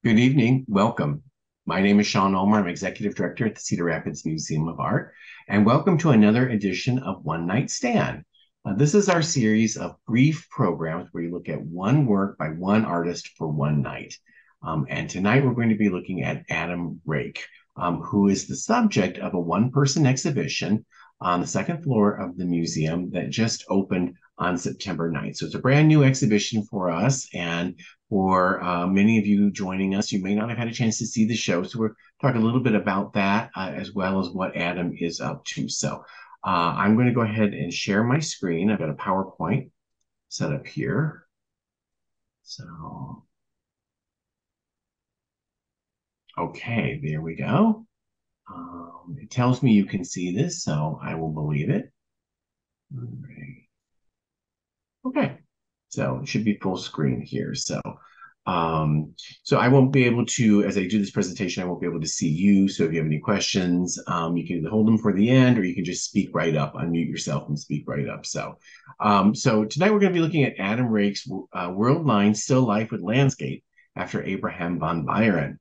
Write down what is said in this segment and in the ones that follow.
Good evening. Welcome. My name is Sean Ulmer. I'm Executive Director at the Cedar Rapids Museum of Art, and welcome to another edition of One Night Stand. This is our series of brief programs where you look at one work by one artist for one night. And tonight we're going to be looking at Adam Rake, who is the subject of a one-person exhibition on the second floor of the museum that just opened on September 9th. So it's a brand new exhibition for us, and for many of you joining us, you may not have had a chance to see the show. So we're talking a little bit about that as well as what Adam is up to. So I'm going to go ahead and share my screen. I've got a PowerPoint set up here. So, okay, there we go. It tells me you can see this, so I will believe it. All right. Okay, so it should be full screen here. So I won't be able to, as I do this presentation, I won't be able to see you. So if you have any questions, you can hold them for the end, or you can just speak right up, unmute yourself and speak right up. So tonight we're going to be looking at Adam Rake's World Line Still Life with Landscape after Abraham Van Beyeren.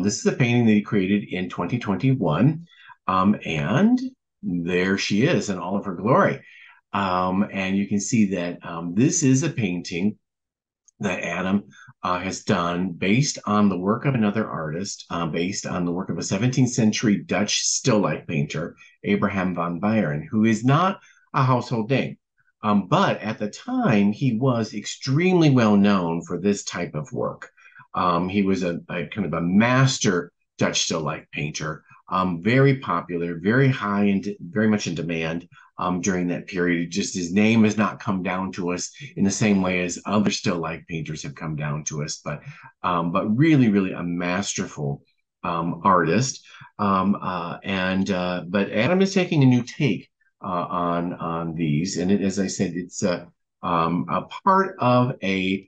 This is a painting that he created in 2021, and there she is in all of her glory. And you can see that this is a painting that Adam has done based on the work of another artist, based on the work of a 17th century Dutch still life painter, Abraham Van Beyeren, who is not a household name. But at the time, he was extremely well known for this type of work. He was a kind of a master Dutch still life painter, very popular, very high and very much in demand during that period. Just his name has not come down to us in the same way as other still life painters have come down to us, but really, really a masterful artist. But Adam is taking a new take on these, and as I said, it's a part of a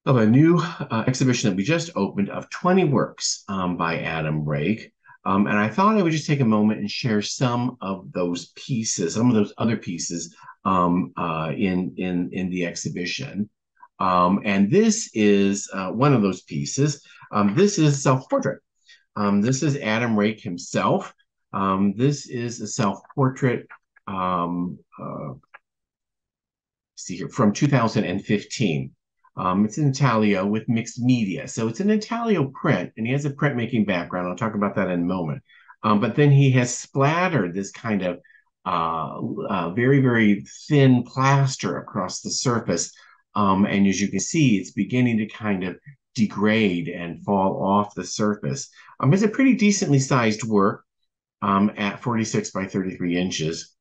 new exhibition that we just opened of 20 works by Adam Rake. And I thought I would just take a moment and share some of those pieces, some of those other pieces in the exhibition. And this is one of those pieces. This is self-portrait. This is Adam Rake himself. This is a self-portrait. See here from 2015. It's in intaglio with mixed media. So it's an intaglio print, and he has a printmaking background. I'll talk about that in a moment. But then he has splattered this kind of very, very thin plaster across the surface. And as you can see, it's beginning to kind of degrade and fall off the surface. It's a pretty decently sized work at 46 by 33 inches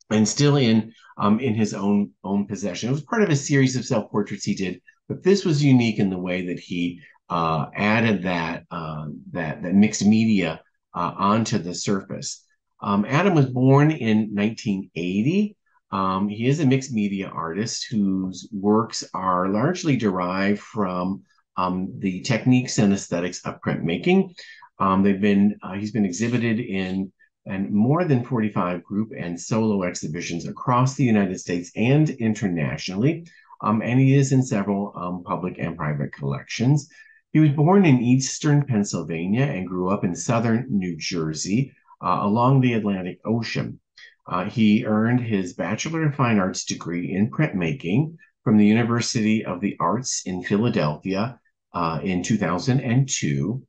and still in his own possession. It was part of a series of self-portraits he did, but this was unique in the way that he added that mixed media onto the surface. Adam was born in 1980. He is a mixed media artist whose works are largely derived from the techniques and aesthetics of printmaking. He's been exhibited in and more than 45 group and solo exhibitions across the United States and internationally. And he is in several public and private collections. He was born in Eastern Pennsylvania and grew up in Southern New Jersey along the Atlantic Ocean. He earned his Bachelor of Fine Arts degree in printmaking from the University of the Arts in Philadelphia in 2002.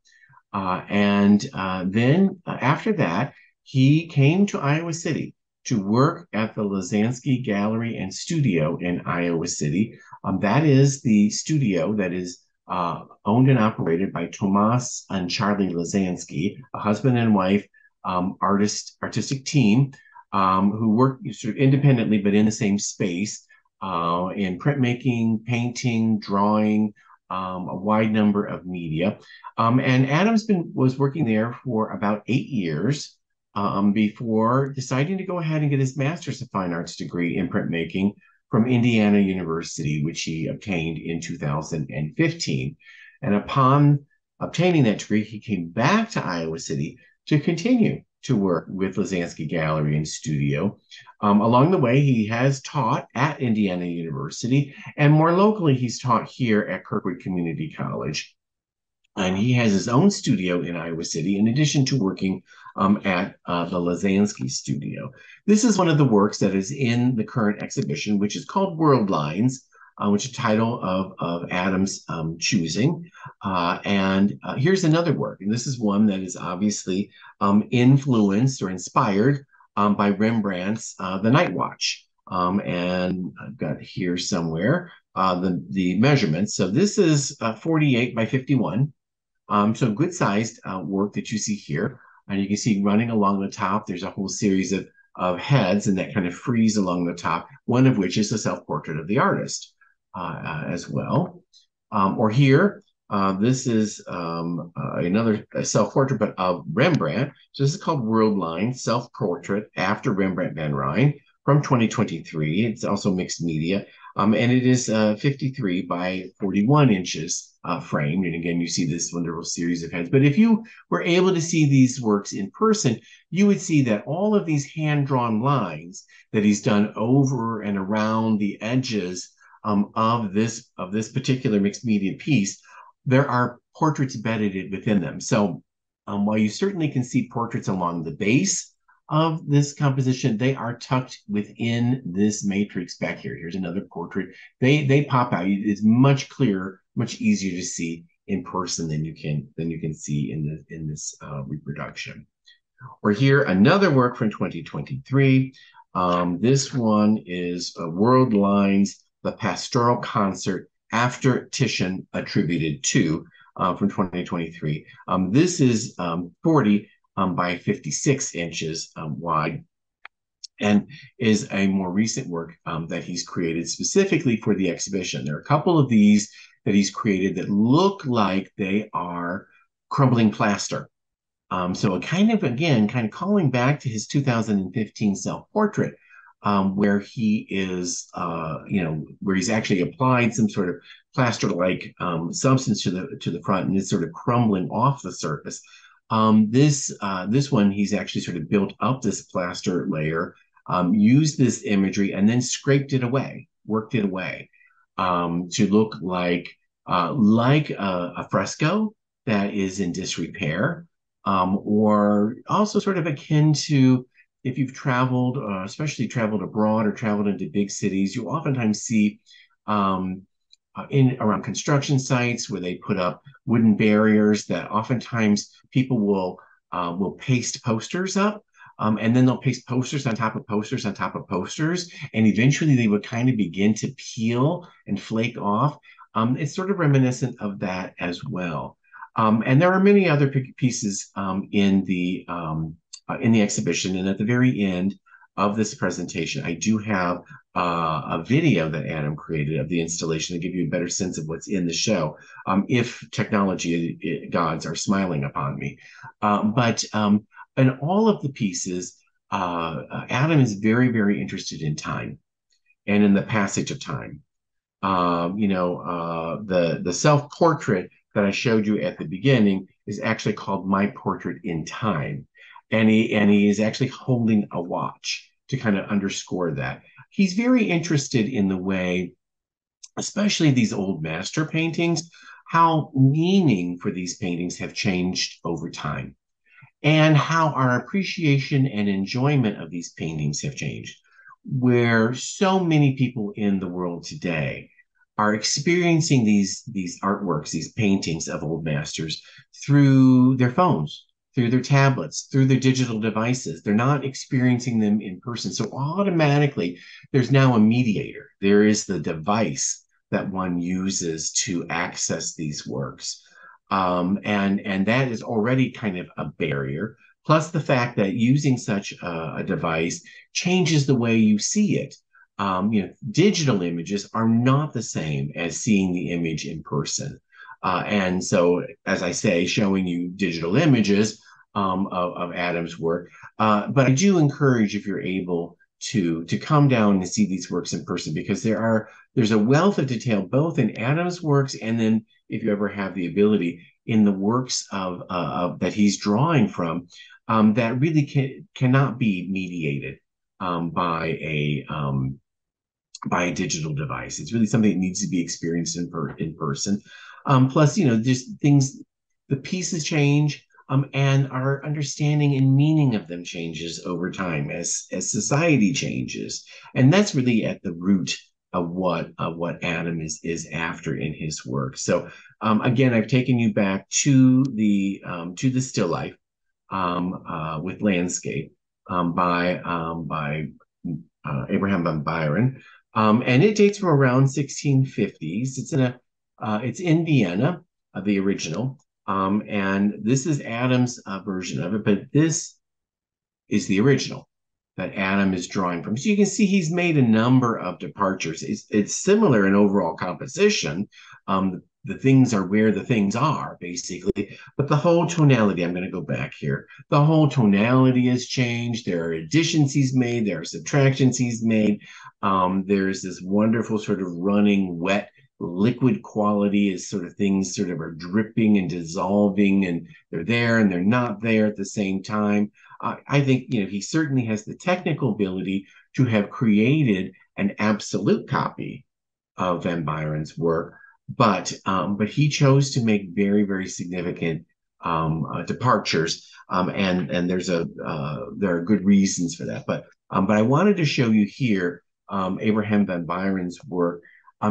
Then after that, he came to Iowa City to work at the Lazansky Gallery and Studio in Iowa City. That is the studio that is owned and operated by Tomas and Charlie Lazansky, a husband and wife artistic team who work sort of independently but in the same space in printmaking, painting, drawing, a wide number of media. And was working there for about 8 years. Before deciding to go ahead and get his Master's of Fine Arts degree in printmaking from Indiana University, which he obtained in 2015. And upon obtaining that degree, he came back to Iowa City to continue to work with Lazansky Gallery and Studio. Along the way, he has taught at Indiana University, and more locally, he's taught here at Kirkwood Community College. And he has his own studio in Iowa City, in addition to working at the Lazansky studio. This is one of the works that is in the current exhibition, which is called World Lines, which is a title of Adam's choosing. And here's another work, and this is one that is obviously influenced or inspired by Rembrandt's The Night Watch. And I've got here somewhere the measurements. So this is 48 by 51. So good sized work that you see here. And you can see running along the top, there's a whole series of heads and that kind of frieze along the top, one of which is a self-portrait of the artist as well. Or here, this is another self-portrait, but of Rembrandt. So this is called World Line, Self-Portrait after Rembrandt Van Rijn from 2023. It's also mixed media. And it is 53 by 41 inches framed. And again, you see this wonderful series of heads. But if you were able to see these works in person, you would see that all of these hand-drawn lines that he's done over and around the edges of this particular mixed media piece, there are portraits embedded within them. So while you certainly can see portraits along the base of this composition, they are tucked within this matrix back here. Here's another portrait. They pop out. It's much clearer, much easier to see in person than you can see in this reproduction. Or here, another work from 2023. This one is World Lines, the Pastoral Concert after Titian attributed to from 2023. This is 40 by 56 inches wide, and is a more recent work that he's created specifically for the exhibition. There are a couple of these that he's created that look like they are crumbling plaster. So it kind of calling back to his 2015 self-portrait, where he is, where he's actually applied some sort of plaster-like substance to the front, and it's sort of crumbling off the surface. This one, he's actually sort of built up this plaster layer, used this imagery, and then scraped it away, worked it away to look like a fresco that is in disrepair, or also sort of akin to if you've traveled, especially traveled abroad or traveled into big cities, you oftentimes see in around construction sites where they put up wooden barriers that oftentimes people will paste posters up, and then they'll paste posters on top of posters on top of posters, and eventually they would kind of begin to peel and flake off. It's sort of reminiscent of that as well. And there are many other pieces in the exhibition, and at the very end of this presentation, I do have a video that Adam created of the installation to give you a better sense of what's in the show, if technology gods are smiling upon me. But in all of the pieces, Adam is very, very interested in time and in the passage of time. The self-portrait that I showed you at the beginning is actually called My Portrait in Time. And he is actually holding a watch to kind of underscore that. He's very interested in the way, especially these old master paintings, how meaning for these paintings have changed over time, and how our appreciation and enjoyment of these paintings have changed, where so many people in the world today are experiencing these artworks, these paintings of old masters through their phones, through their tablets, through their digital devices. They're not experiencing them in person. So automatically, there's now a mediator. There is the device that one uses to access these works. And that is already kind of a barrier. Plus the fact that using such a device changes the way you see it. Digital images are not the same as seeing the image in person. And so, as I say, showing you digital images of Adam's work. But I do encourage, if you're able to come down and see these works in person, because there's a wealth of detail both in Adam's works, and then if you ever have the ability, in the works of that he's drawing from, that really cannot be mediated by a digital device. It's really something that needs to be experienced in person. Plus, just things the pieces change, and our understanding and meaning of them changes over time as society changes. And that's really at the root of what Adam is after in his work. So again, I've taken you back to the still life with landscape by Abraham Van Beyeren, and it dates from around 1650s. It's in Vienna, the original, and this is Adam's version of it, but this is the original that Adam is drawing from. So you can see he's made a number of departures. It's similar in overall composition. The things are where the things are, basically. But the whole tonality, I'm going to go back here. The whole tonality has changed. There are additions he's made, there are subtractions he's made. There's this wonderful sort of running, wet, liquid quality as sort of things sort of are dripping and dissolving, and they're there and they're not there at the same time. I think he certainly has the technical ability to have created an absolute copy of Van Beyeren's work, but he chose to make very, very significant departures, and there are good reasons for that. But I wanted to show you here Abraham Van Beyeren's work.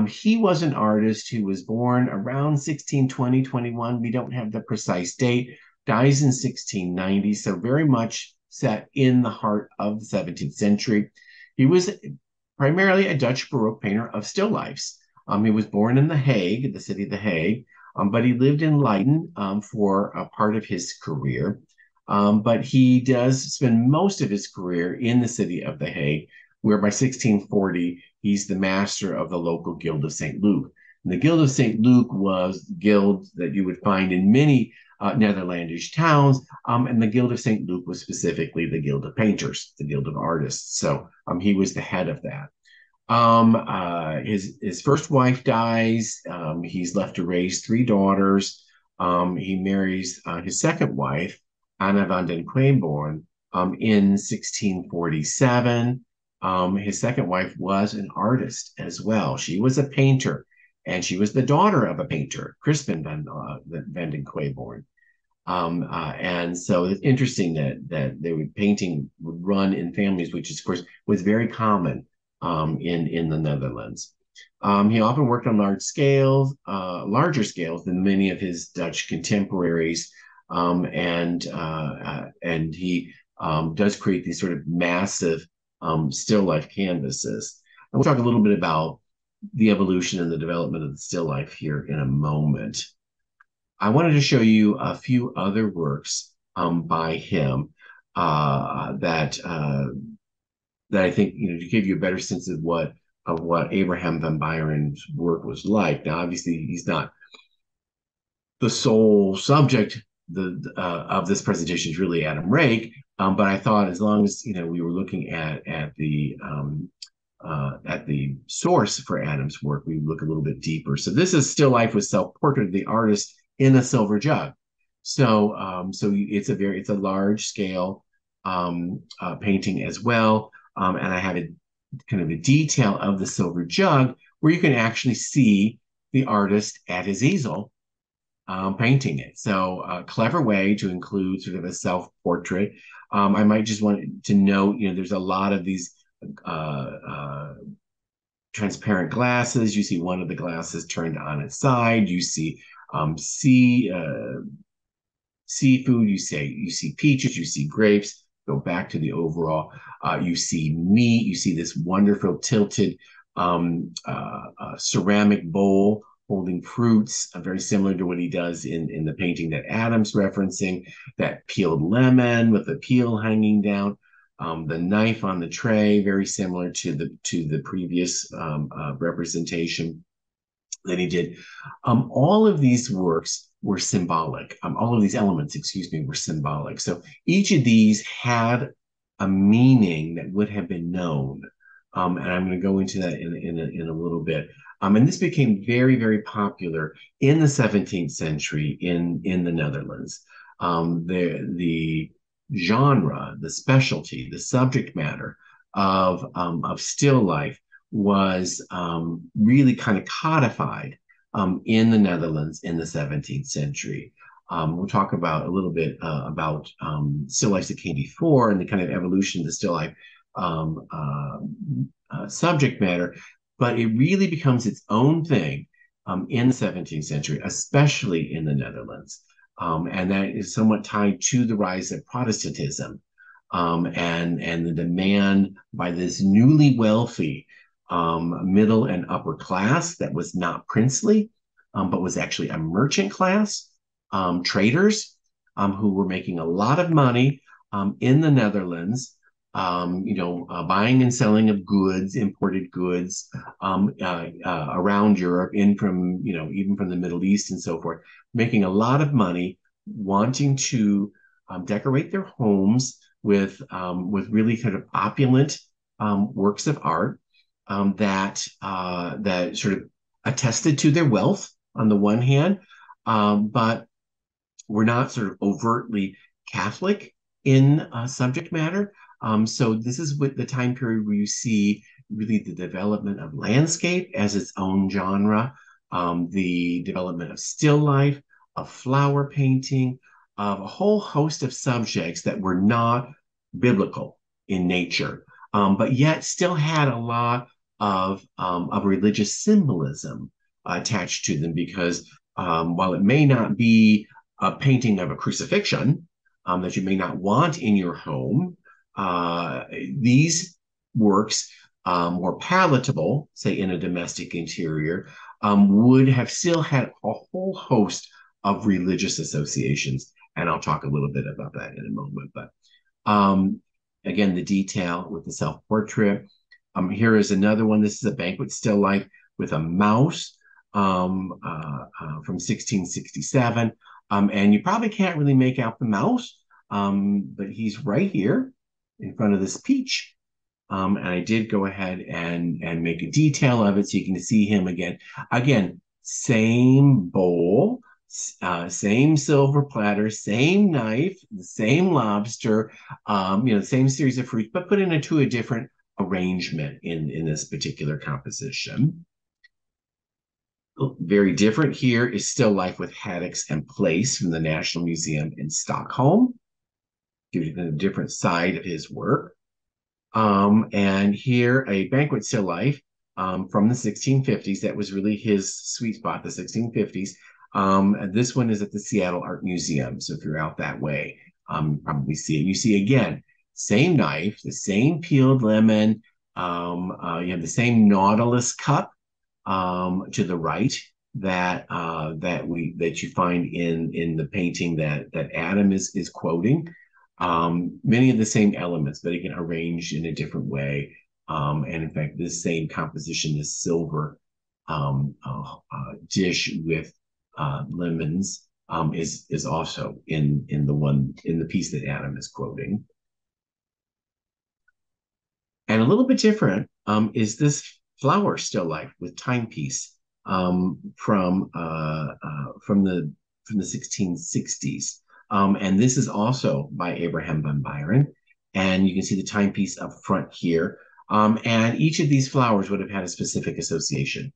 He was an artist who was born around 1620, 21. We don't have the precise date. Dies in 1690, so very much set in the heart of the 17th century. He was primarily a Dutch Baroque painter of still lifes. He was born in The Hague, the city of The Hague, but he lived in Leiden for a part of his career. But he does spend most of his career in the city of The Hague, where by 1640, he's the master of the local Guild of St. Luke. And the Guild of St. Luke was a guild that you would find in many Netherlandish towns, and the Guild of St. Luke was specifically the Guild of Painters, the Guild of Artists. So he was the head of that. His first wife dies. He's left to raise three daughters. He marries his second wife, Anna van den Queenborn, in 1647. His second wife was an artist as well. She was a painter, and she was the daughter of a painter, Crispin van den Queenborn. And so it's interesting that painting would run in families, which of course was very common in the Netherlands. He often worked on larger scales than many of his Dutch contemporaries, and he does create these sort of massive still life canvases. And we'll talk a little bit about the evolution and the development of the still life here in a moment. I wanted to show you a few other works by him that I think to give you a better sense of what Abraham Van Beyeren's work was like. Now, obviously, he's not the sole subject of this presentation. Is really Adam Rake, but I thought as long as we were looking at the source for Adam's work, we look a little bit deeper. So this is Still Life with Self-Portrait of the Artist in a Silver Jug. So it's a large scale painting as well, and I have a kind of a detail of the silver jug where you can actually see the artist at his easel painting it. So a clever way to include sort of a self-portrait. I might just want to note, there's a lot of these transparent glasses. You see one of the glasses turned on its side. You see seafood. You see peaches. You see grapes. Go back to the overall. You see meat. You see this wonderful tilted ceramic bowl holding fruits, very similar to what he does in the painting that Adam's referencing. That peeled lemon with the peel hanging down. The knife on the tray, very similar to the previous representation that he did. All of these works were symbolic. All of these elements, excuse me, were symbolic. So each of these had a meaning that would have been known. And I'm going to go into that in a little bit. And this became very, very popular in the 17th century in the Netherlands. The genre, the specialty, the subject matter of still life was really kind of codified in the Netherlands in the 17th century. We'll talk about a little bit about still lifes that came before and the kind of evolution of the still life um, uh, subject matter, but it really becomes its own thing in the 17th century, especially in the Netherlands. And that is somewhat tied to the rise of Protestantism and the demand by this newly wealthy middle and upper class that was not princely, but was actually a merchant class, traders who were making a lot of money in the Netherlands. Buying and selling of goods, imported goods around Europe, in from, even from the Middle East and so forth, making a lot of money, wanting to decorate their homes with really kind of opulent works of art that sort of attested to their wealth on the one hand, but were not sort of overtly Catholic in subject matter. So this is what the time period where you see really the development of landscape as its own genre, the development of still life, of flower painting, of a whole host of subjects that were not biblical in nature, but yet still had a lot of religious symbolism attached to them because while it may not be a painting of a crucifixion that you may not want in your home, these works, more palatable, say in a domestic interior, would have still had a whole host of religious associations. And I'll talk a little bit about that in a moment. But again, the detail with the self-portrait. Here is another one. This is a banquet still life with a mouse from 1667. And you probably can't really make out the mouse, but he's right here in front of this peach. And I did go ahead and make a detail of it so you can see him again. Again, same bowl, same silver platter, same knife, the same lobster, the same series of fruits, but put into a different arrangement in this particular composition. Very different here is still life with haddocks and plaice from the National Museum in Stockholm. Gives you a different side of his work. And here a banquet still life from the 1650s. That was really his sweet spot, the 1650s. And this one is at the Seattle Art Museum. So if you're out that way, you probably see it. You see again, same knife, the same peeled lemon. You have the same Nautilus cup to the right that you find in the painting that Adam is quoting. Many of the same elements, but again arranged in a different way. And in fact, this same composition, this silver dish with lemons, is also in the piece that Adam is quoting. And a little bit different is this flower still life with timepiece from the 1660s. And this is also by Abraham Van Beyeren. And you can see the timepiece up front here. And each of these flowers would have had a specific association.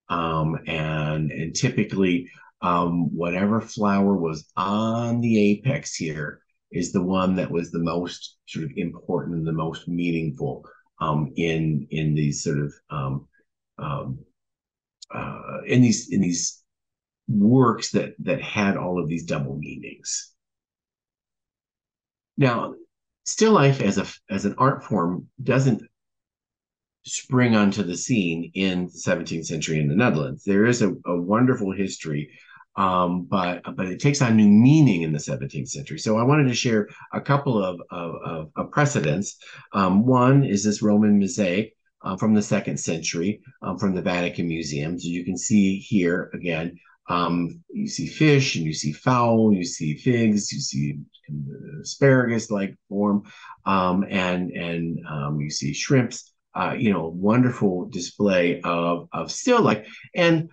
And typically, whatever flower was on the apex here is the one that was the most sort of important and the most meaningful in these sort of in these works that had all of these double meanings. Now, still life as an art form doesn't spring onto the scene in the 17th century in the Netherlands. There is a wonderful history, but it takes on new meaning in the 17th century. So I wanted to share a couple of precedents. One is this Roman mosaic from the 2nd century from the Vatican Museum. So you can see here again, you see fish and you see fowl, you see figs, you see asparagus-like form, and you see shrimps. Wonderful display of still life. And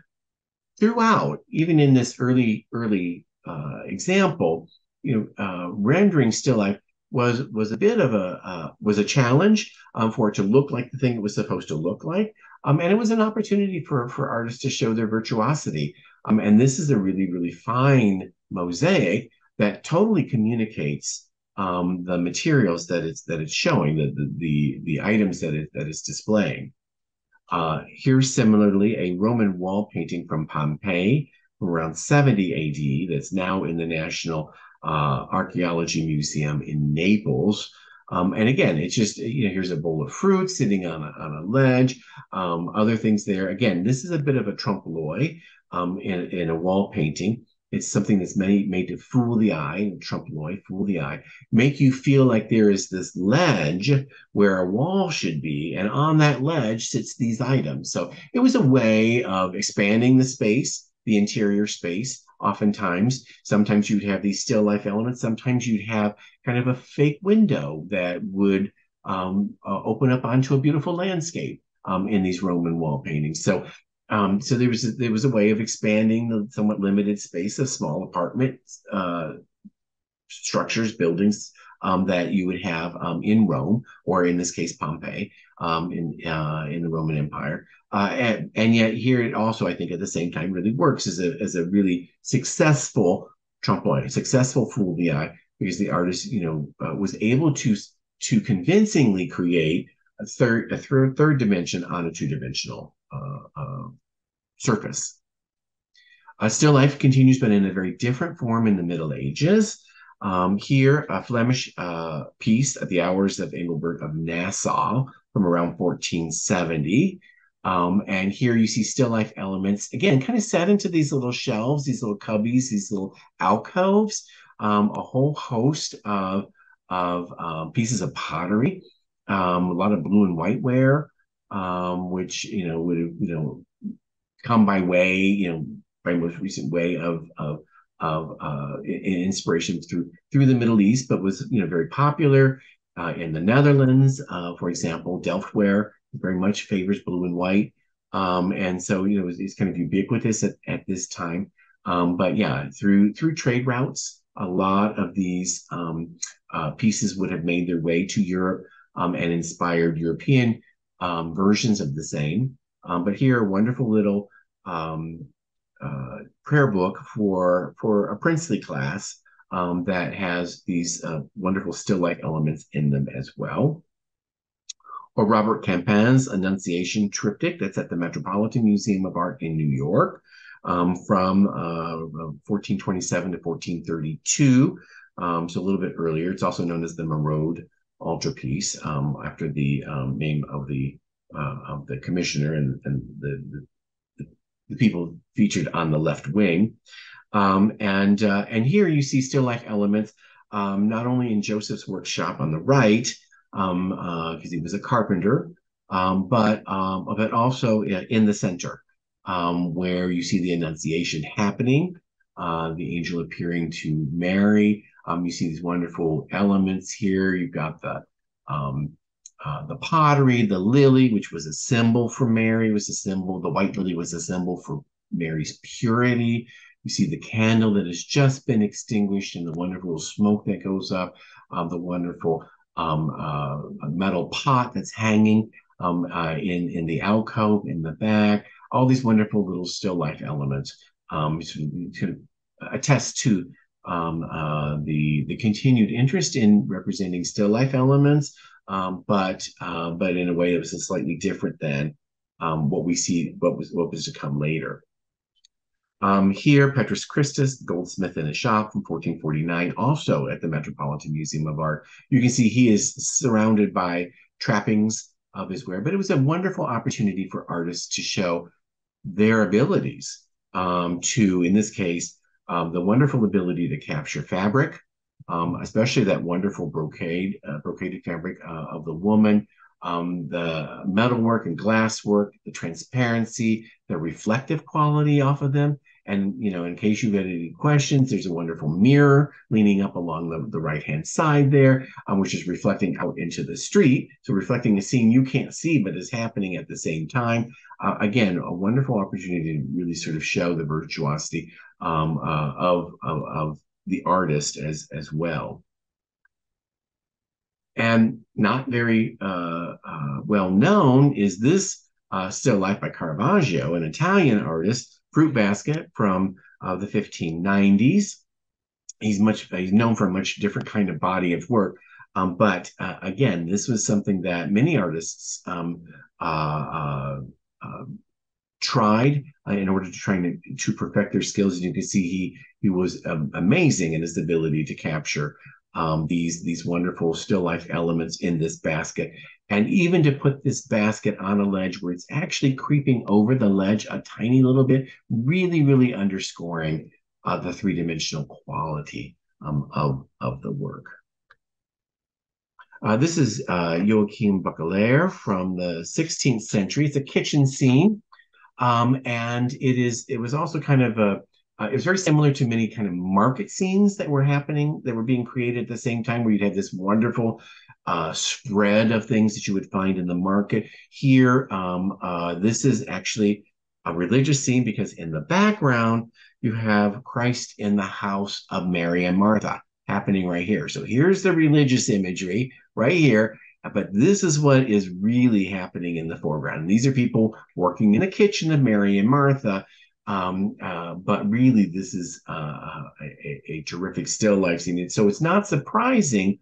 throughout, even in this early example, rendering still life was a bit of a challenge for it to look like the thing it was supposed to look like, and it was an opportunity for artists to show their virtuosity And this is a really, really fine mosaic that totally communicates the materials that it's showing, the items that it's displaying. Here's similarly a Roman wall painting from Pompeii from around 70 AD that's now in the National Archaeology Museum in Naples. And again, it's just, here's a bowl of fruit sitting on a ledge, other things there. Again, this is a bit of a trompe l'oeil in a wall painting. It's something that's made to fool the eye, trompe l'oeil, fool the eye, make you feel like there is this ledge where a wall should be, and on that ledge sits these items. So it was a way of expanding the space, the interior space. Oftentimes, sometimes you'd have these still life elements. Sometimes you'd have kind of a fake window that would open up onto a beautiful landscape in these Roman wall paintings. So there was a way of expanding the somewhat limited space of small apartment structures, buildings that you would have in Rome, or in this case, Pompeii, in the Roman Empire. And yet here it also, I think, at the same time, really works as a really successful trompe l'oeil, successful fool the eye, because the artist, was able to convincingly create a third dimension on a two-dimensional surface. Still life continues, but in a very different form in the Middle Ages. Here, a Flemish piece at the Hours of Engelbert of Nassau from around 1470. And here you see still life elements, again, kind of set into these little shelves, these little cubbies, these little alcoves, a whole host of pieces of pottery, a lot of blue and whiteware, which, would have, come by way, by most recent way of inspiration through the Middle East, but was very popular in the Netherlands. For example, Delftware very much favors blue and white, and so it's kind of ubiquitous at this time. But yeah, through trade routes, a lot of these pieces would have made their way to Europe and inspired European versions of the same. But here, a wonderful little prayer book for a princely class that has these wonderful still life elements in them as well. Or Robert Campin's Annunciation Triptych that's at the Metropolitan Museum of Art in New York from 1427 to 1432, so a little bit earlier. It's also known as the Marode altarpiece after the name of the commissioner and the people featured on the left wing. And here you see still life elements, not only in Joseph's workshop on the right, because he was a carpenter, but also in the center, where you see the Annunciation happening, the angel appearing to Mary. You see these wonderful elements here. You've got the pottery, the lily, which was a symbol for Mary, was a symbol. The white lily was a symbol for Mary's purity. You see the candle that has just been extinguished and the wonderful smoke that goes up, the wonderful metal pot that's hanging in the alcove in the back. All these wonderful little still life elements to attest to the continued interest in representing still life elements, but in a way that was slightly different than what we see, what was to come later. Here, Petrus Christus, the goldsmith in a shop from 1449, also at the Metropolitan Museum of Art. You can see he is surrounded by trappings of his wear, but it was a wonderful opportunity for artists to show their abilities to, in this case, the wonderful ability to capture fabric, especially that wonderful brocaded fabric of the woman, the metalwork and glasswork, the transparency, the reflective quality off of them. And, in case you've got any questions, there's a wonderful mirror leaning up along the right-hand side there, which is reflecting out into the street. So reflecting a scene you can't see, but is happening at the same time. Again, a wonderful opportunity to really sort of show the virtuosity of the artist as well. And not very well known is this still life by Caravaggio, an Italian artist fruit basket from the 1590s. He's known for a much different kind of body of work. But again, this was something that many artists tried in order to try to perfect their skills. And you can see he was amazing in his ability to capture these wonderful still life elements in this basket, and even to put this basket on a ledge where it's actually creeping over the ledge a tiny little bit, really, really underscoring the three-dimensional quality of the work. This is Joachim Bacheler from the 16th century. It's a kitchen scene. And it was also kind of it was very similar to many kind of market scenes that were being created at the same time, where you'd have this wonderful spread of things that you would find in the market. Here, this is actually a religious scene, because in the background, you have Christ in the house of Mary and Martha happening right here. So here's the religious imagery right here. But this is what is really happening in the foreground. And these are people working in the kitchen of Mary and Martha. But really, this is a terrific still life scene. So it's not surprising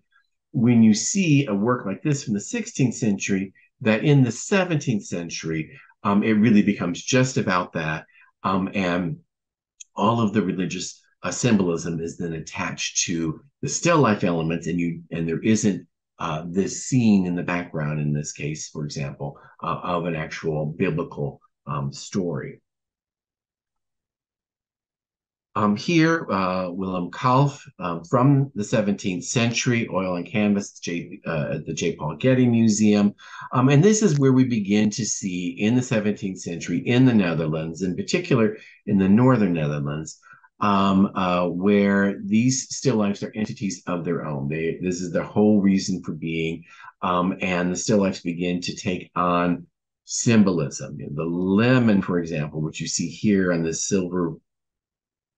when you see a work like this from the 16th century that in the 17th century, it really becomes just about that. And all of the religious symbolism is then attached to the still life elements, and there isn't this scene in the background, in this case, for example, of an actual biblical story. Here, Willem Kalf from the 17th century, oil and canvas, at the J. Paul Getty Museum. And this is where we begin to see in the 17th century in the Netherlands, in particular in the northern Netherlands, where these still lifes are entities of their own. This is the whole reason for being, and the still lifes begin to take on symbolism. The lemon, for example, which you see here on this silver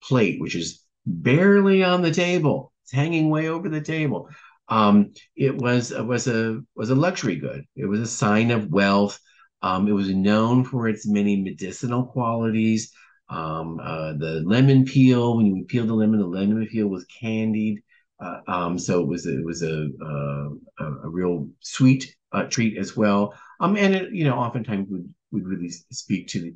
plate, which is barely on the table, it's hanging way over the table. It was a luxury good. It was a sign of wealth. It was known for its many medicinal qualities. The lemon peel, when you would peel the lemon peel was candied. So it was a real sweet treat as well. And it, oftentimes would really speak to the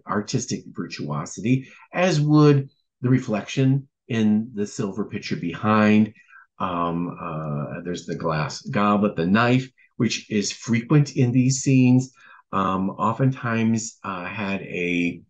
artistic virtuosity, as would the reflection in the silver pitcher behind. There's the glass goblet, the knife, which is frequent in these scenes. Oftentimes had an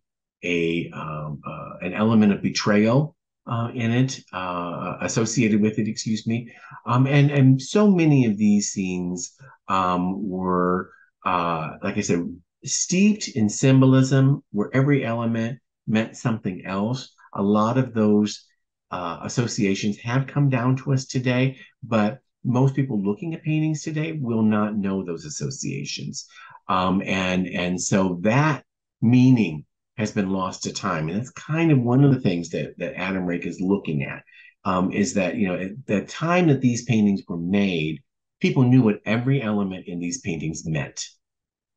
element of betrayal in it, associated with it, excuse me. And so many of these scenes were, like I said, steeped in symbolism, where every element meant something else. A lot of those associations have come down to us today, but most people looking at paintings today will not know those associations. And so that meaning has been lost to time. And that's kind of one of the things that Adam Rake is looking at, is that, at the time that these paintings were made, people knew what every element in these paintings meant.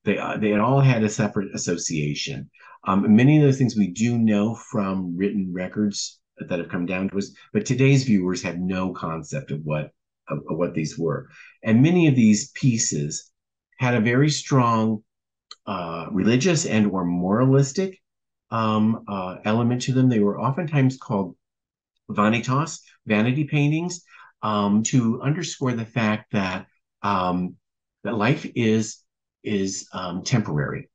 They had all had a separate association. Many of those things we do know from written records that have come down to us, but today's viewers have no concept of what these were. And many of these pieces had a very strong religious and or moralistic element to them. They were oftentimes called vanitas, vanity paintings, to underscore the fact that that life is temporary,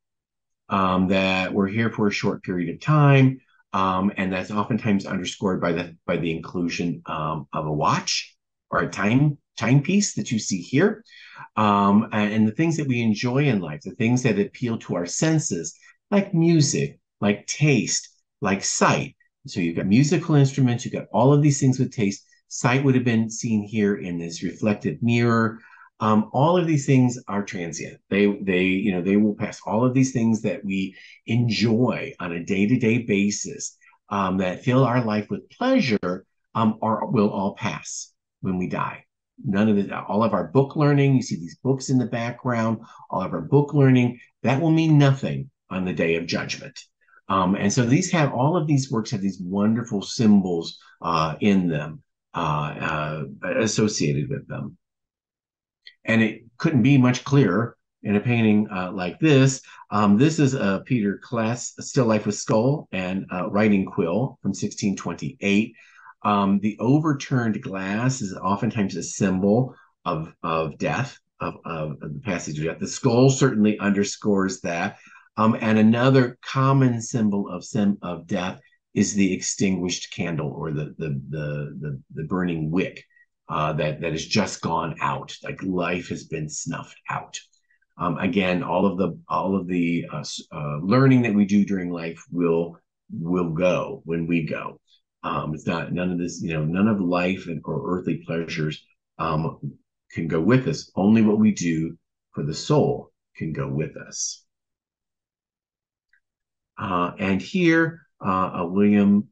that we're here for a short period of time, and that's oftentimes underscored by the inclusion of a watch or a timepiece that you see here, and the things that we enjoy in life, the things that appeal to our senses, like music, like taste, like sight. So you've got musical instruments, you've got all of these things with taste. Sight would have been seen here in this reflected mirror. All of these things are transient. They will pass. All of these things that we enjoy on a day-to-day basis, that fill our life with pleasure, will all pass when we die. All of our book learning, you see these books in the background, all of our book learning, that will mean nothing on the day of judgment. And so all of these works have these wonderful symbols in them associated with them. And it couldn't be much clearer in a painting like this. This is Peter Kless, Still Life with Skull and Writing Quill from 1628. The overturned glass is oftentimes a symbol of death, of the passage of death. The skull certainly underscores that. And another common symbol of death is the extinguished candle or the burning wick that has just gone out, like life has been snuffed out. Again, all of the learning that we do during life will go when we go. It's not none of this, none of life or earthly pleasures can go with us. Only what we do for the soul can go with us. And here, Willem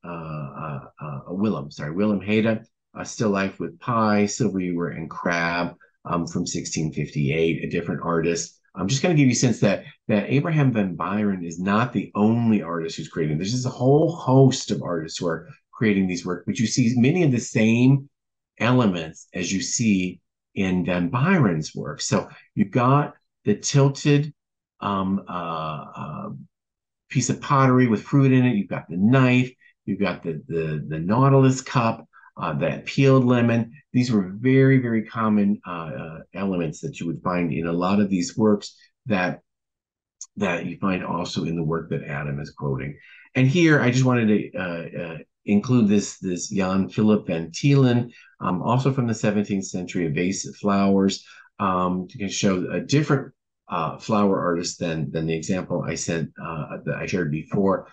Hayda, Still Life with Pie, Silver Ewer, and Crab from 1658, a different artist. I'm just going to give you a sense that Abraham Van Beyeren is not the only artist who's creating. There's just a whole host of artists who are creating these works, but you see many of the same elements as you see in Van Beyeren's work. So you've got the tilted piece of pottery with fruit in it. You've got the knife. You've got the Nautilus cup, that peeled lemon. These were very, very common elements that you would find in a lot of these works that you find also in the work that Adam is quoting. And here, I just wanted to include this Jan Philip van Tielen, also from the 17th century, a vase of flowers, to show a different flower artist than the example I sent that I shared before.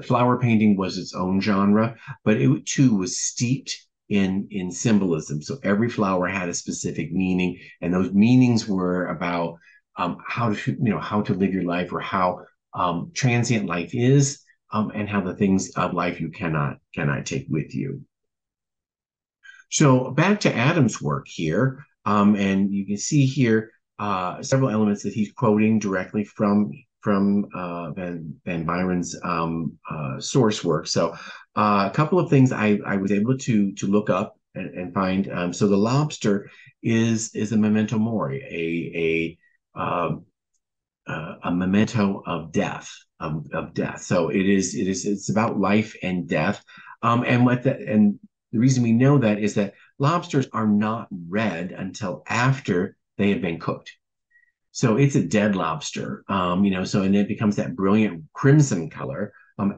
Flower painting was its own genre, but it too was steeped in symbolism. So every flower had a specific meaning, and those meanings were about how to live your life, or how transient life is, and how the things of life you cannot take with you. So back to Adam's work here, and you can see here several elements that he's quoting directly from Van Beyeren's source work. So a couple of things I was able to look up and find. So the lobster is a memento mori, a memento of death, of death. So it's about life and death. And the reason we know that is that lobsters are not red until after they have been cooked. So it's a dead lobster, and it becomes that brilliant crimson color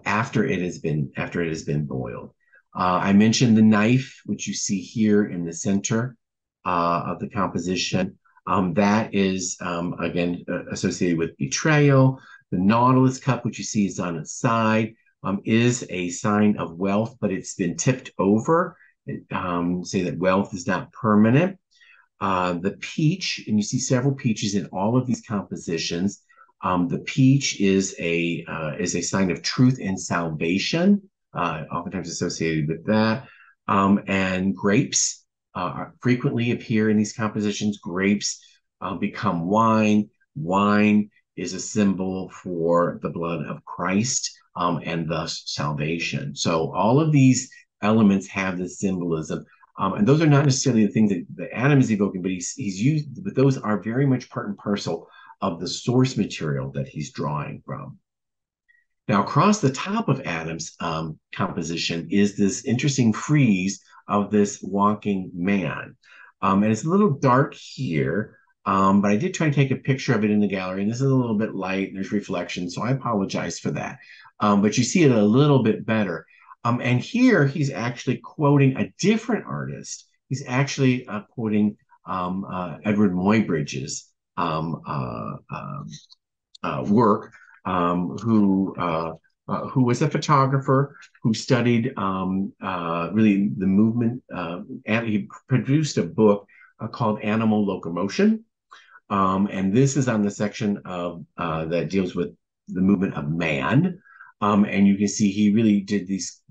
after it has been boiled. I mentioned the knife, which you see here in the center of the composition. That is again associated with betrayal. The Nautilus cup, which you see is on its side, is a sign of wealth, but it's been tipped over. Say that wealth is not permanent. The peach, and you see several peaches in all of these compositions. The peach is a sign of truth and salvation, oftentimes associated with that. And grapes frequently appear in these compositions. Grapes become wine. Wine is a symbol for the blood of Christ, and thus salvation. So all of these elements have this symbolism. And those are not necessarily the things that Adam is evoking, but he's used, but those are very much part and parcel of the source material that he's drawing from. Now, across the top of Adam's composition is this interesting frieze of this walking man. And it's a little dark here, but I did try to take a picture of it in the gallery, and this is a little bit light, and there's reflection, so I apologize for that. But you see it a little bit better. And here he's actually quoting a different artist. He's actually quoting Edward Muybridge's work, who was a photographer who studied really the movement, and he produced a book called Animal Locomotion. And this is on the section of that deals with the movement of man. And you can see he really did these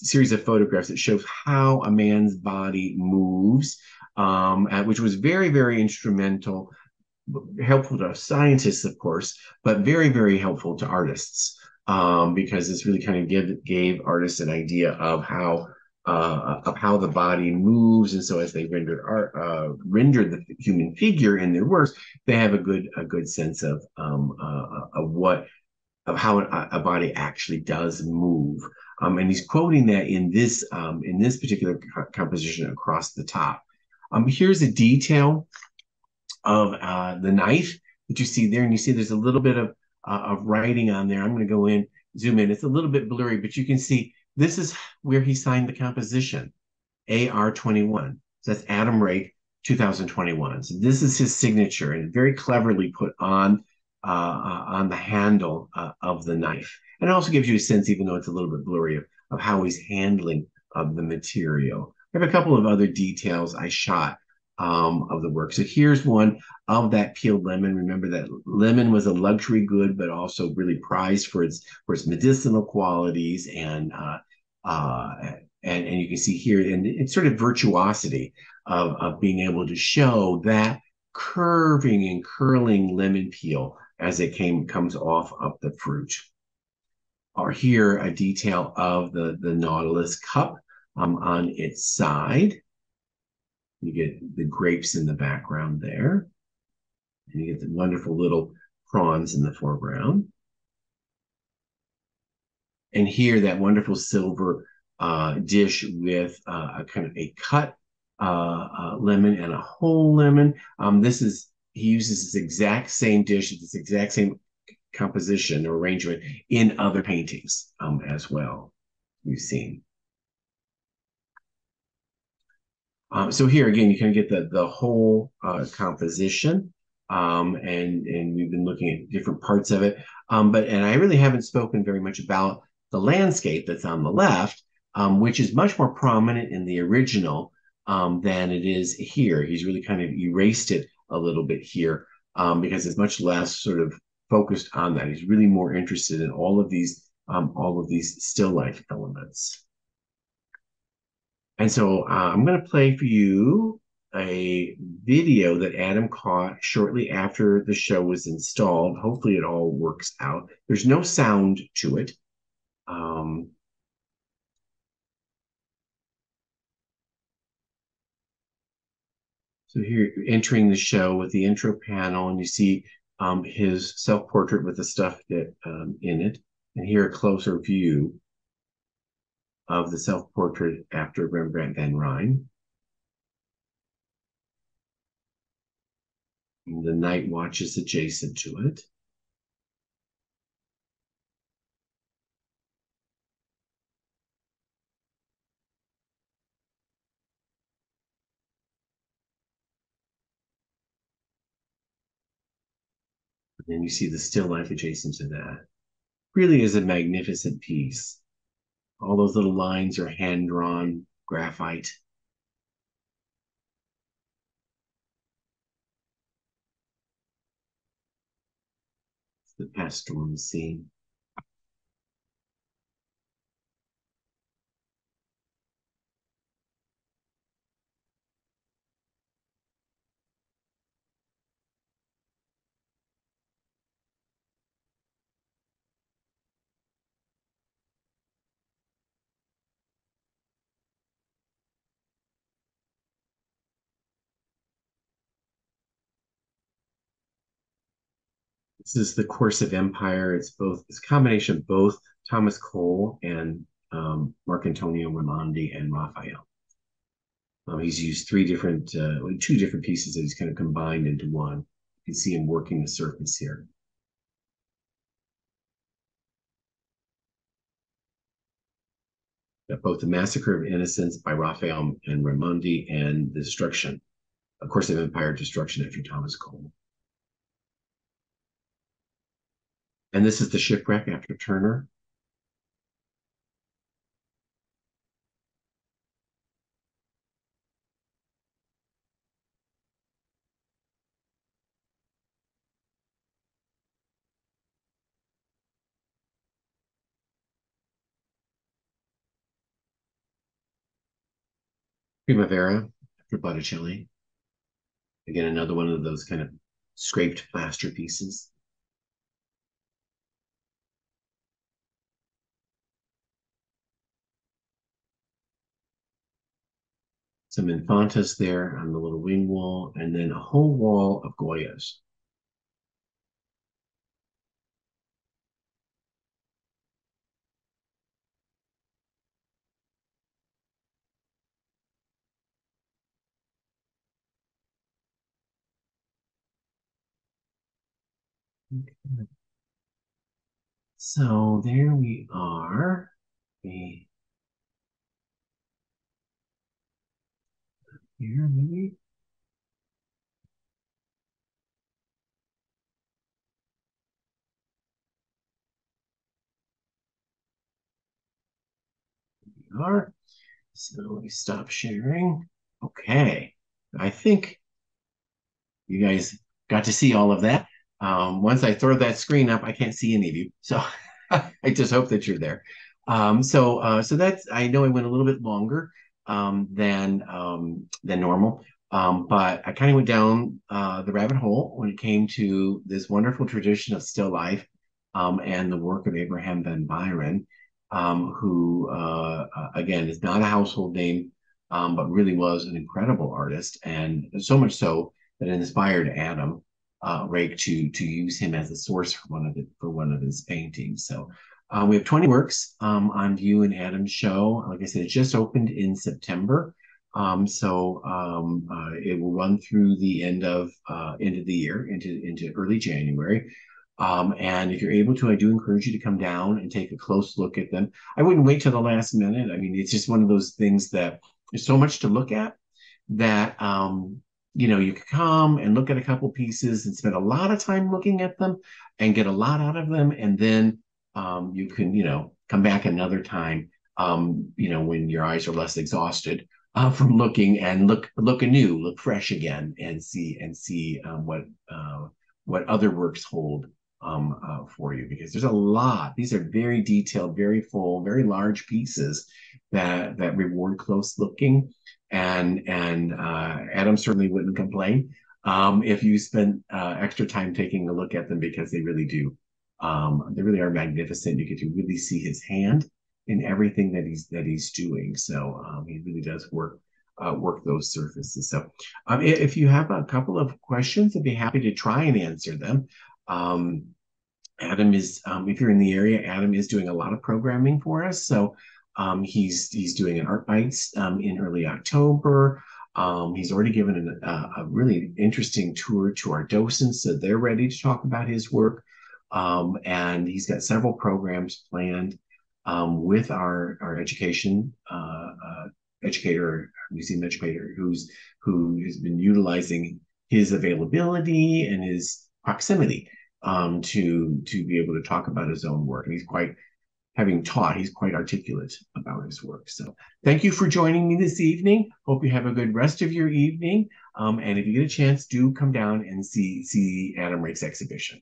series of photographs that shows how a man's body moves, which was very, very instrumental, helpful to scientists, of course, but very, very helpful to artists. because this really kind of gave artists an idea of how the body moves, and so as they rendered the human figure in their works, they have a good sense of what of how a body actually does move. And he's quoting that in this particular composition across the top. Here's a detail of the knife that you see there, and you see there's a little bit of writing on there. I'm going to go in, zoom in. It's a little bit blurry, but you can see this is where he signed the composition, AR21. So that's Adam Rake, 2021. So this is his signature, and very cleverly put on the handle of the knife. And it also gives you a sense, even though it's a little bit blurry, of how he's handling the material. I have a couple of other details I shot of the work. So here's one of that peeled lemon. Remember that lemon was a luxury good, but also really prized for its medicinal qualities uh, and you can see here, and it's sort of virtuosity of being able to show that curving and curling lemon peel as it comes off of the fruit. Or here, a detail of the Nautilus cup on its side. You get the grapes in the background there. And you get the wonderful little prawns in the foreground. And here, that wonderful silver dish with a kind of a cut lemon and a whole lemon. He uses this exact same dish, this exact same composition or arrangement in other paintings as well. We've seen. So here again, you can get the whole composition, and we've been looking at different parts of it. And I really haven't spoken very much about the landscape that's on the left, which is much more prominent in the original than it is here. He's really kind of erased it a little bit here because it's much less sort of focused on that. He's really more interested in all of these still life elements. And so I'm going to play for you a video that Adam caught shortly after the show was installed. Hopefully it all works out. There's no sound to it. So here, entering the show with the intro panel, and you see his self-portrait with the stuff that in it. And here a closer view of the self-portrait after Rembrandt van Rijn. And the night watch is adjacent to it. And then you see the still life adjacent to that. Really is a magnificent piece. All those little lines are hand-drawn graphite. It's the pastoral scene. This is the Course of Empire. It's a combination of both Thomas Cole and Marcantonio Raimondi and Raphael. He's used two different pieces that he's kind of combined into one. You can see him working the surface here. Both the Massacre of Innocence by Raphael and Raimondi and the Destruction, of course, of Empire Destruction after Thomas Cole. And this is the Shipwreck after Turner. Primavera after Botticelli. Again, another one of those kind of scraped plaster pieces. some infantas there on the little wing wall, and then a whole wall of Goyas. So there we are. Here, maybe. We are. So let me stop sharing. Okay. I think you guys got to see all of that. Once I throw that screen up, I can't see any of you. So I just hope that you're there. So that's, I know I went a little bit longer than normal. But I kind of went down the rabbit hole when it came to this wonderful tradition of still life and the work of Abraham Van Beyeren, who again is not a household name, but really was an incredible artist, and so much so that inspired Adam Rake to use him as a source for one of his paintings. So we have 20 works on view in Adam's show. Like I said, it just opened in September. It will run through the end of the year into early January. And if you're able to, I do encourage you to come down and take a close look at them. I wouldn't wait till the last minute. I mean, it's just one of those things that there's so much to look at that you could come and look at a couple pieces and spend a lot of time looking at them and get a lot out of them, and then you can come back another time when your eyes are less exhausted from looking, and look anew, look fresh again, and see what other works hold for you, because there's a lot. These are very detailed, very full, very large pieces that reward close looking, and Adam certainly wouldn't complain if you spent extra time taking a look at them, because they really do. They really are magnificent. You get to really see his hand in everything that he's doing. So he really does work those surfaces. So if you have a couple of questions, I'd be happy to try and answer them. Um, Adam is, if you're in the area, Adam is doing a lot of programming for us. So he's doing an Art Bites in early October. He's already given a really interesting tour to our docents, so they're ready to talk about his work. And he's got several programs planned with our education educator, museum educator, who has been utilizing his availability and his proximity to be able to talk about his own work. And he's quite, having taught, he's quite articulate about his work. So thank you for joining me this evening. Hope you have a good rest of your evening. And if you get a chance, do come down and see Adam Rake's exhibition.